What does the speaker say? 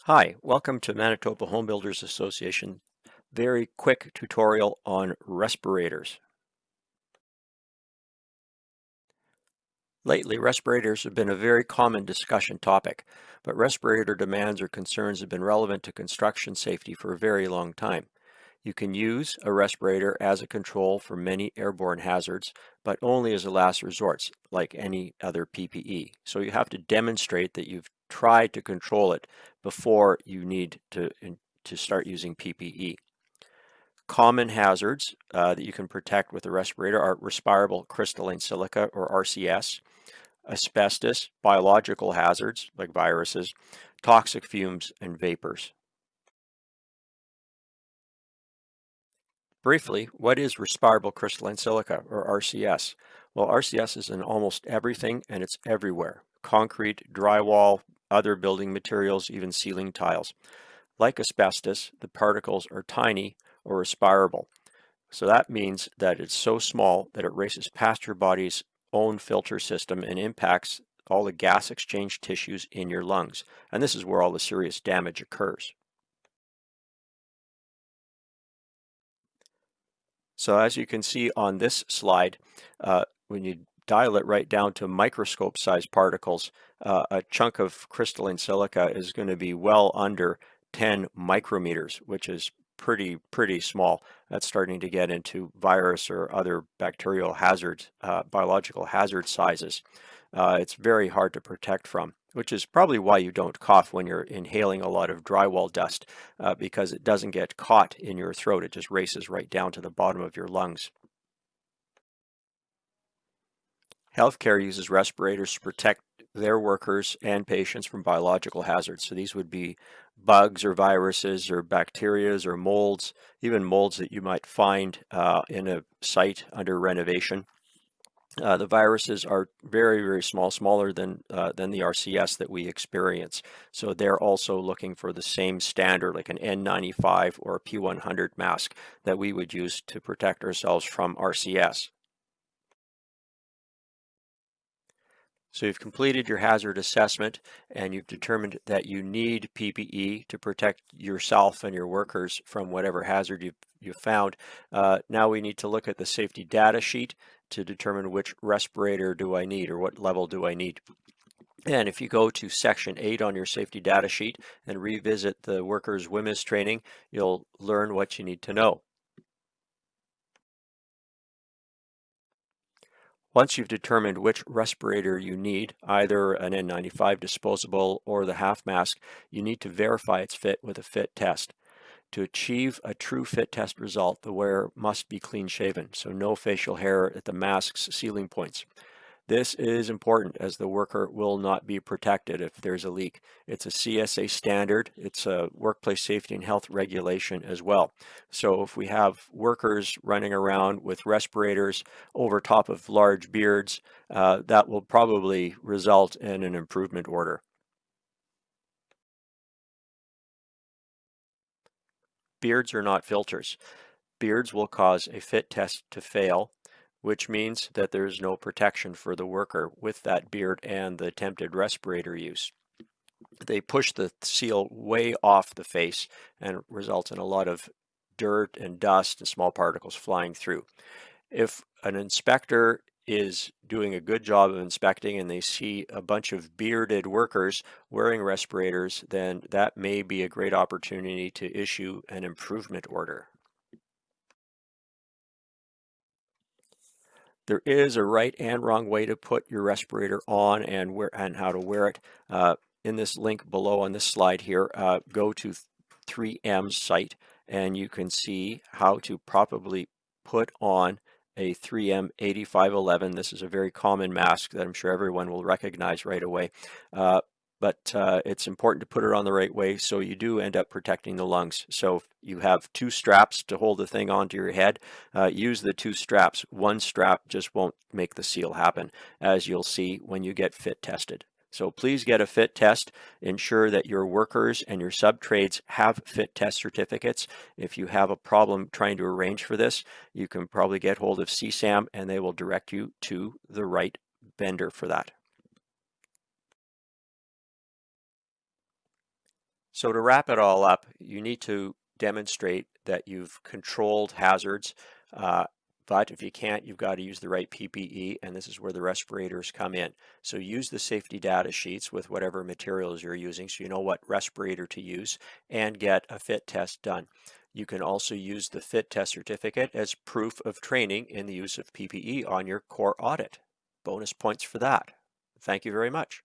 Hi, welcome to Manitoba Home Builders Association. Very quick tutorial on respirators. Lately, respirators have been a very common discussion topic, but respirator demands or concerns have been relevant to construction safety for a very long time. You can use a respirator as a control for many airborne hazards, but only as a last resort, like any other PPE. So you have to demonstrate that you've tried to control it before you need to start using PPE. Common hazards that you can protect with a respirator are respirable crystalline silica or RCS, asbestos, biological hazards like viruses, toxic fumes, and vapors. Briefly, what is respirable crystalline silica or RCS? Well, RCS is in almost everything and it's everywhere. Concrete, drywall, other building materials, even ceiling tiles. Like asbestos, the particles are tiny or respirable. So that means that it's so small that it races past your body's own filter system and impacts all the gas exchange tissues in your lungs. And this is where all the serious damage occurs. So as you can see on this slide, when you dial it right down to microscope sized particles, a chunk of crystalline silica is going to be well under 10 micrometers, which is pretty small. That's starting to get into virus or other bacterial hazards, biological hazard sizes. It's very hard to protect from, which is probably why you don't cough when you're inhaling a lot of drywall dust, because it doesn't get caught in your throat. It just races right down to the bottom of your lungs. Healthcare uses respirators to protect their workers and patients from biological hazards. So these would be bugs or viruses or bacterias or molds, even molds that you might find in a site under renovation. The viruses are very small, smaller than the RCS that we experience. So they're also looking for the same standard, like an N95 or a P100 mask that we would use to protect ourselves from RCS. So you've completed your hazard assessment and you've determined that you need PPE to protect yourself and your workers from whatever hazard you've found. Now we need to look at the safety data sheet to determine which respirator do I need or what level do I need. And if you go to section 8 on your safety data sheet and revisit the workers' WMIS training, you'll learn what you need to know. Once you've determined which respirator you need, either an N95 disposable or the half mask, you need to verify its fit with a fit test. To achieve a true fit test result, the wearer must be clean shaven, so no facial hair at the mask's ceiling points. This is important as the worker will not be protected if there's a leak. It's a CSA standard. It's a workplace safety and health regulation as well. So if we have workers running around with respirators over top of large beards, that will probably result in an improvement order. Beards are not filters. Beards will cause a fit test to fail, which means that there's no protection for the worker with that beard and the attempted respirator use. They push the seal way off the face and result in a lot of dirt and dust and small particles flying through. If an inspector is doing a good job of inspecting and they see a bunch of bearded workers wearing respirators, then that may be a great opportunity to issue an improvement order. There is a right and wrong way to put your respirator on and how to wear it. In this link below on this slide here, go to 3M's site and you can see how to properly put on a 3M 8511. This is a very common mask that I'm sure everyone will recognize right away. But it's important to put it on the right way so you do end up protecting the lungs. So if you have two straps to hold the thing onto your head, use the two straps. One strap just won't make the seal happen, as you'll see when you get fit tested. So please get a fit test. Ensure that your workers and your sub-trades have fit test certificates. If you have a problem trying to arrange for this, you can probably get hold of CSAM and they will direct you to the right vendor for that. So to wrap it all up, you need to demonstrate that you've controlled hazards, but if you can't, you've got to use the right PPE, and this is where the respirators come in. So use the safety data sheets with whatever materials you're using so you know what respirator to use, and get a fit test done. You can also use the fit test certificate as proof of training in the use of PPE on your core audit. Bonus points for that. Thank you very much.